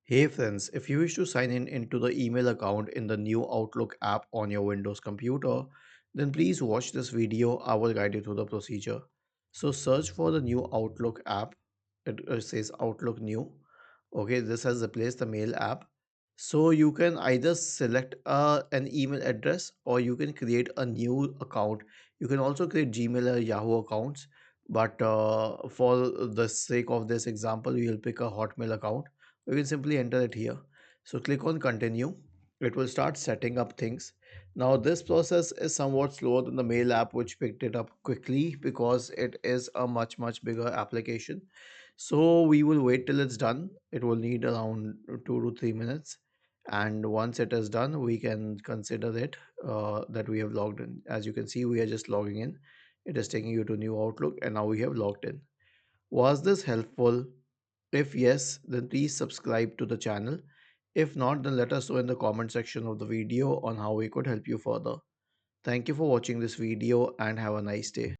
Hey friends, if you wish to sign in into the email account in the new Outlook app on your Windows computer, then please watch this video. I will guide you through the procedure. So search for the new Outlook app. It says Outlook New. Okay, this has replaced the mail app. So you can either select an email address or you can create a new account. You can also create Gmail or Yahoo accounts. But for the sake of this example, we will pick a Hotmail account. We can simply enter it here. So click on continue. It will start setting up things. Now this process is somewhat slower than the mail app, which picked it up quickly because it is a much bigger application. So we will wait till it's done. It will need around 2 to 3 minutes, and once it is done we can consider it that we have logged in. As you can see, we are just logging in. It is taking you to new Outlook and now we have logged in. Was this helpful? If yes, then please subscribe to the channel. If not, then let us know in the comment section of the video on how we could help you further. Thank you for watching this video and have a nice day.